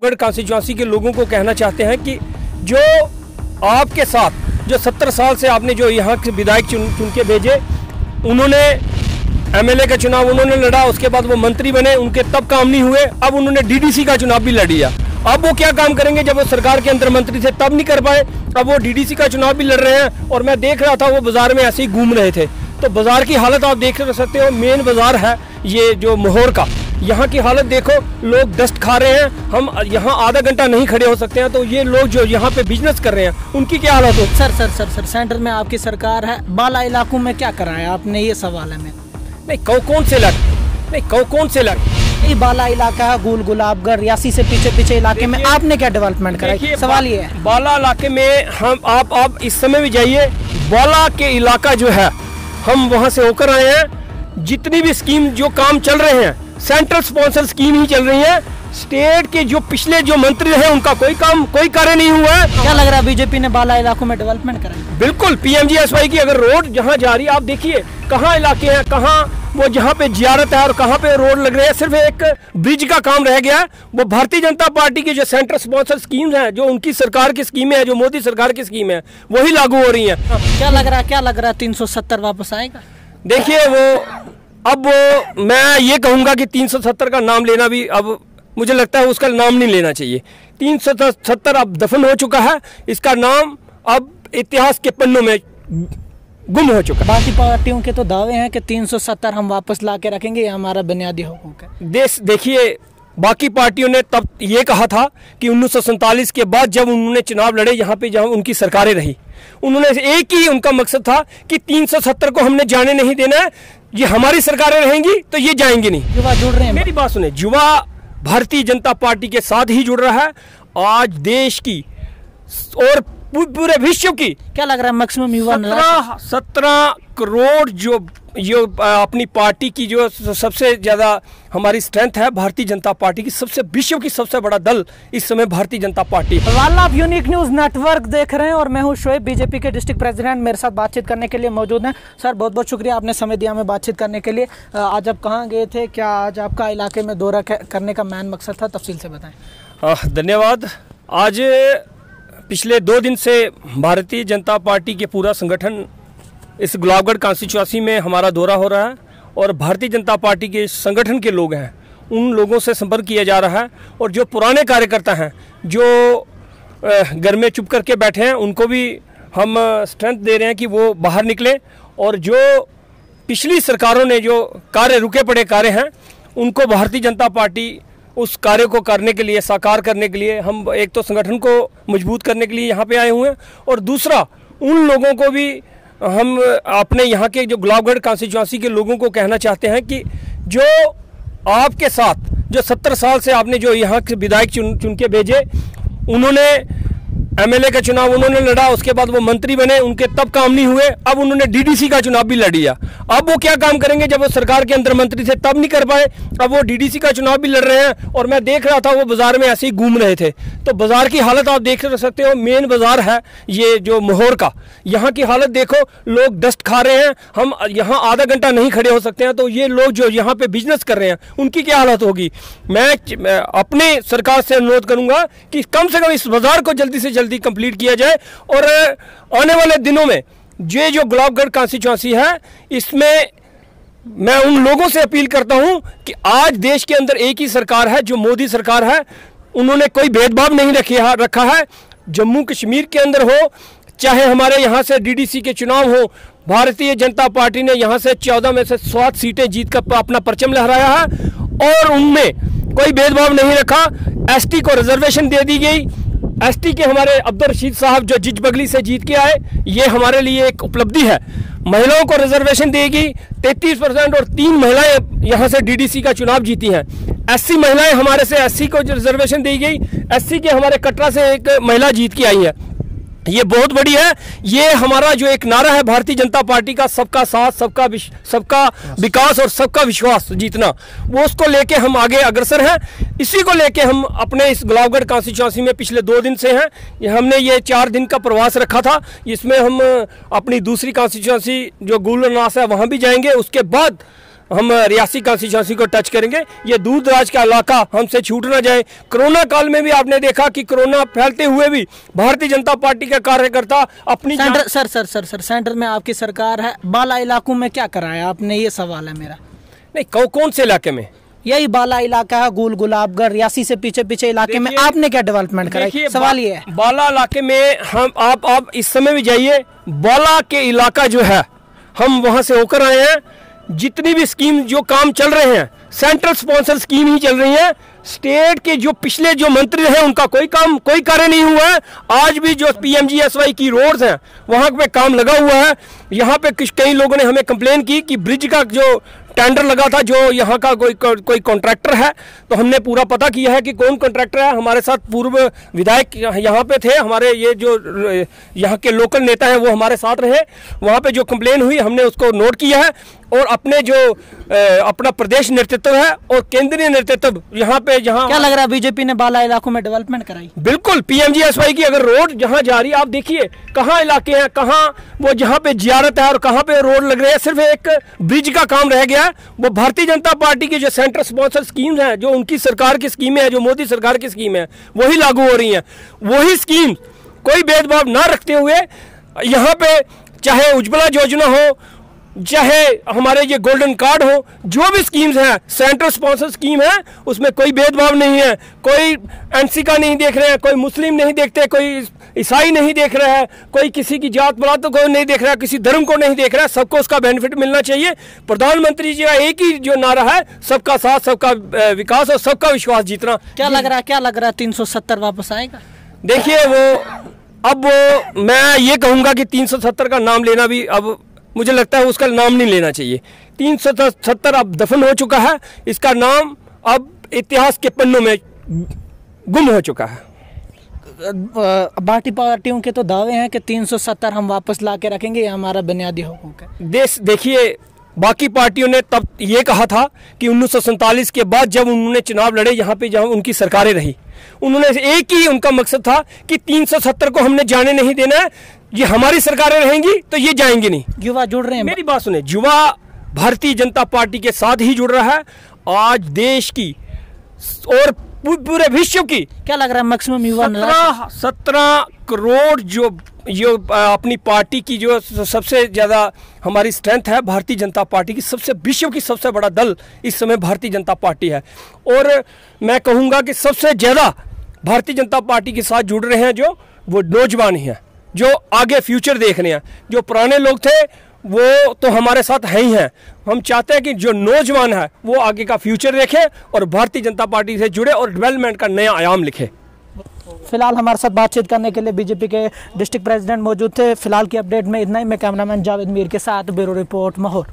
गढ़ कॉन्स्टिट्यूंसी के लोगों को कहना चाहते हैं कि जो आपके साथ जो 70 साल से आपने जो यहाँ के विधायक चुन के भेजे, उन्होंने एमएलए का चुनाव उन्होंने लड़ा, उसके बाद वो मंत्री बने, उनके तब काम नहीं हुए। अब उन्होंने डीडीसी का चुनाव भी लड़ लिया। अब वो क्या काम करेंगे जब वो सरकार के अंदर मंत्री थे तब नहीं कर पाए, अब वो डीडीसी का चुनाव भी लड़ रहे हैं। और मैं देख रहा था वो बाजार में ऐसे ही घूम रहे थे, तो बाजार की हालत आप देख सकते हो। मेन बाजार है ये जो मोहर का, यहाँ की हालत देखो, लोग डस्ट खा रहे हैं। हम यहाँ आधा घंटा नहीं खड़े हो सकते हैं, तो ये लोग जो यहाँ पे बिजनेस कर रहे हैं उनकी क्या हालत हो। सर सेंटर में आपकी सरकार है, बाला इलाकों में क्या करा है आपने, ये सवाल है मेरा। नहीं कौन से इलाके, कौन से इलाके, ये बाला इलाका है, गुल गुलाबगढ़ रियासी से पीछे इलाके में आपने क्या डेवलपमेंट करा है, सवाल ये है। बाला इलाके में हम आप इस समय भी जाइए, बाला के इलाका जो है हम वहाँ से होकर आए हैं। जितनी भी स्कीम जो काम चल रहे हैं सेंट्रल स्पॉन्सर स्कीम ही चल रही है। स्टेट के जो पिछले जो मंत्री रहे उनका कोई कार्य नहीं हुआ है। क्या लग रहा है बीजेपी ने बाला इलाकों में डेवलपमेंट करा है? बिल्कुल पीएमजीएसवाई की अगर रोड जहाँ जा रही है, आप देखिए कहाँ इलाके हैं, कहाँ वो जहाँ पे जियारत है और कहाँ पे रोड लग रहे हैं। सिर्फ एक ब्रिज का काम रह गया है। वो भारतीय जनता पार्टी की जो सेंट्रल स्पॉन्सर स्कीम है, जो उनकी सरकार की स्कीमें है, जो मोदी सरकार की स्कीम है, वही लागू हो रही है। क्या लग रहा है 370 वापस आएगा? देखिए अब मैं ये कहूँगा कि 370 का नाम लेना भी अब मुझे लगता है उसका नाम नहीं लेना चाहिए। 370 अब दफन हो चुका है, इसका नाम अब इतिहास के पन्नों में गुम हो चुका है। बाकी पार्टियों के तो दावे हैं कि 370 हम वापस ला के रखेंगे, ये हमारा बुनियादी हकूक है। देखिए बाकी पार्टियों ने तब ये कहा था कि 1947 के बाद जब उन्होंने चुनाव लड़े यहाँ पे, जहाँ उनकी सरकारें रही, उन्होंने एक ही उनका मकसद था कि 370 को हमने जाने नहीं देना है, ये हमारी सरकारें रहेंगी तो ये जाएंगी नहीं। युवा जुड़ रहे हैं, मेरी बात सुने, युवा भारतीय जनता पार्टी के साथ ही जुड़ रहा है। आज देश की और पूरे विश्व की क्या लग रहा है मैक्सिमम युवा 17 करोड़ जो अपनी पार्टी की जो सबसे ज्यादा हमारी स्ट्रेंथ है, भारतीय जनता पार्टी की सबसे विश्व की सबसे बड़ा दल इस समय भारतीय जनता पार्टी। आप यूनिक न्यूज नेटवर्क देख रहे हैं और मैं हूं शोएब, बीजेपी के डिस्ट्रिक्ट प्रेसिडेंट मेरे साथ बातचीत करने के लिए मौजूद हैं। सर बहुत बहुत शुक्रिया आपने समय दिया हमें बातचीत करने के लिए। आज आप कहाँ गए थे, क्या आज आपका इलाके में दौरा करने का मेन मकसद था, तफसील से बताएं। धन्यवाद। आज पिछले 2 दिन से भारतीय जनता पार्टी के पूरा संगठन इस गुलाबगढ़ कॉन्स्टिट्यूंसी में हमारा दौरा हो रहा है और भारतीय जनता पार्टी के संगठन के लोग हैं, उन लोगों से संपर्क किया जा रहा है। और जो पुराने कार्यकर्ता हैं जो घर में चुप करके बैठे हैं, उनको भी हम स्ट्रेंथ दे रहे हैं कि वो बाहर निकलें। और जो पिछली सरकारों ने जो कार्य रुके पड़े कार्य हैं, उनको भारतीय जनता पार्टी उस कार्य को करने के लिए, साकार करने के लिए, हम एक तो संगठन को मजबूत करने के लिए यहाँ पे आए हुए हैं, और दूसरा उन लोगों को भी हम अपने यहाँ के जो गुलाबगढ़ कॉन्स्टिट्यूंसी के लोगों को कहना चाहते हैं कि जो आपके साथ जो 70 साल से आपने जो यहाँ के विधायक चुन के भेजे, उन्होंने एमएलए का चुनाव उन्होंने लड़ा, उसके बाद वो मंत्री बने, उनके तब काम नहीं हुए। अब उन्होंने डीडीसी का चुनाव भी लड़ लिया। अब वो क्या काम करेंगे जब वो सरकार के अंदर मंत्री थे तब नहीं कर पाए, अब वो डीडीसी का चुनाव भी लड़ रहे हैं। और मैं देख रहा था वो बाजार में ऐसे ही घूम रहे थे, तो बाजार की हालत आप देख सकते हो। मेन बाजार है ये जो मोहर का, यहाँ की हालत देखो, लोग डस्ट खा रहे हैं। हम यहाँ आधा घंटा नहीं खड़े हो सकते हैं, तो ये लोग जो यहाँ पे बिजनेस कर रहे हैं उनकी क्या हालत होगी। मैं अपने सरकार से अनुरोध करूंगा कि कम से कम इस बाजार को जल्दी से जल्दी कंप्लीट किया जाए। और आने वाले दिनों में ये जो गुलाबगढ़ कॉन्स्टिट्यूंसी है, इसमें मैं उन लोगों से अपील करता हूं कि आज देश के अंदर एक ही सरकार है, जो मोदी सरकार है। उन्होंने कोई भेदभाव नहीं रखा है। जम्मू कश्मीर के अंदर हो, चाहे हमारे यहाँ से डीडीसी के चुनाव हो, भारतीय जनता पार्टी ने यहाँ से 14 में से 7 सीटें जीत कर अपना परचम लहराया है और उनमें कोई भेदभाव नहीं रखा। एसटी को रिजर्वेशन दे दी गई। एसटी के हमारे अब्दुल रशीद साहब जो जिज बगली से जीत के आए, ये हमारे लिए एक उपलब्धि है। महिलाओं को रिजर्वेशन देगी 33% और 3 महिलाएं यहाँ से डीडीसी का चुनाव जीती हैं। एससी महिलाएं हमारे से एससी को रिजर्वेशन दी गई। एससी के हमारे कटरा से एक महिला जीत के आई है, ये बहुत बड़ी है। ये हमारा जो एक नारा है भारतीय जनता पार्टी का, सबका साथ, सबका विकास और सबका विश्वास जीतना, वो उसको लेके हम आगे अग्रसर हैं। इसी को लेके हम अपने इस गुलाबगढ़ कॉन्स्टिट्यूंसी में पिछले 2 दिन से हैं। हमने ये 4 दिन का प्रवास रखा था, इसमें हम अपनी दूसरी कॉन्स्टिट्यूंसी जो गुलनास है वहाँ भी जाएंगे। उसके बाद हम रियासी कॉन्स्टिट्यूंसी को टच करेंगे। ये दूर दराज का इलाका हमसे छूट ना जाए। कोरोना काल में भी आपने देखा कि कोरोना फैलते हुए भी भारतीय जनता पार्टी का कार्यकर्ता अपनी सेंटर में आपकी सरकार है, बाला इलाकों में क्या कराया आपने, ये सवाल है मेरा। नहीं, कौन से इलाके में? यही बाला इलाका है, गुल गुलाबगढ़, रियासी से पीछे पीछे इलाके में आपने क्या डेवलपमेंट कराई, सवाल ये है। बाला इलाके में हम आप इस समय भी जाइए, बाला के इलाका जो है हम वहां से होकर आए हैं। जितनी भी स्कीम जो काम चल रहे हैं सेंट्रल स्पॉन्सर स्कीम ही चल रही है। स्टेट के जो पिछले जो मंत्री हैं उनका कोई कार्य नहीं हुआ है। आज भी जो PMGSY की रोड्स हैं वहां पे काम लगा हुआ है। यहाँ पे कई लोगों ने हमें कंप्लेन की कि ब्रिज का जो टेंडर लगा था, जो यहाँ का कोई कॉन्ट्रैक्टर है, तो हमने पूरा पता किया है कि कौन कॉन्ट्रैक्टर है। हमारे साथ पूर्व विधायक यहाँ पे थे, हमारे ये जो यहाँ के लोकल नेता हैं वो हमारे साथ रहे। वहाँ पे जो कंप्लेन हुई हमने उसको नोट किया है और अपने जो अपना प्रदेश नेतृत्व है और केंद्रीय नेतृत्व यहाँ पे क्या लग रहा है बीजेपी ने बाला इलाकों में डेवलपमेंट कराई? बिल्कुल, PMGSY की अगर रोड जहाँ जा रही है, आप देखिए कहाँ इलाके हैं, कहाँ वो जहाँ पे जियारत है और कहाँ पे रोड लग रहे हैं। सिर्फ एक ब्रिज का काम रह गया है। वो भारतीय जनता पार्टी की जो सेंट्रल स्पॉन्सर स्कीम्स हैं, जो उनकी सरकार की स्कीमें हैं, जो मोदी सरकार की स्कीम है, वही लागू हो रही हैं। वही स्कीम कोई भेदभाव ना रखते हुए यहाँ पे चाहे उज्ज्वला योजना हो, चाहे हमारे ये गोल्डन कार्ड हो, जो भी स्कीम्स हैं सेंट्रल स्पॉन्सर स्कीम है, उसमें कोई भेदभाव नहीं है। कोई NC का नहीं देख रहे हैं, कोई मुस्लिम नहीं देखते, कोई ईसाई नहीं देख रहा है, कोई किसी की जात पात को नहीं देख रहा है, किसी धर्म को नहीं देख रहा है। सबको उसका बेनिफिट मिलना चाहिए। प्रधानमंत्री जी का एक ही जो नारा है, सबका साथ, सबका विकास और सबका विश्वास जीतना। क्या लग रहा है 370 वापस आएगा? देखिए मैं ये कहूँगा कि 370 का नाम लेना भी अब मुझे लगता है उसका नाम नहीं लेना चाहिए। 370 अब दफन हो चुका है, इसका नाम अब इतिहास के पन्नों में गुम हो चुका है। बाकी पार्टियों के तो दावे हैं कि 370 हम वापस ला के रखेंगे, ये हमारा बुनियादी हुकूक है। देखिए, बाकी पार्टियों ने तब ये कहा था कि 1947 के बाद जब उन्होंने चुनाव लड़े, यहाँ पे जहाँ उनकी सरकारें रही, उन्होंने एक ही उनका मकसद था कि 370 को हमने जाने नहीं देना है। ये हमारी सरकारें रहेंगी तो ये जाएंगी नहीं। युवा जुड़ रहे हैं, मेरी बात सुने, युवा भारतीय जनता पार्टी के साथ ही जुड़ रहा है। आज देश की और पूरे विश्व की क्या लग रहा है मैक्सिमम युवा 17 करोड़ जो अपनी पार्टी की जो सबसे ज्यादा हमारी स्ट्रेंथ है, भारतीय जनता पार्टी की विश्व की सबसे बड़ा दल इस समय भारतीय जनता पार्टी है। और मैं कहूँगा कि सबसे ज्यादा भारतीय जनता पार्टी के साथ जुड़ रहे हैं जो वो नौजवान ही हैं, जो आगे फ्यूचर देख रहे हैं। जो पुराने लोग थे वो तो हमारे साथ है ही हैं। हम चाहते हैं कि जो नौजवान है वो आगे का फ्यूचर देखे और भारतीय जनता पार्टी से जुड़े और डेवलपमेंट का नया आयाम लिखे। फिलहाल हमारे साथ बातचीत करने के लिए बीजेपी के डिस्ट्रिक्ट प्रेसिडेंट मौजूद थे। फिलहाल की अपडेट में इतना ही। मैं कैमरामैन जावेद मीर के साथ ब्यूरो रिपोर्ट, माहौर।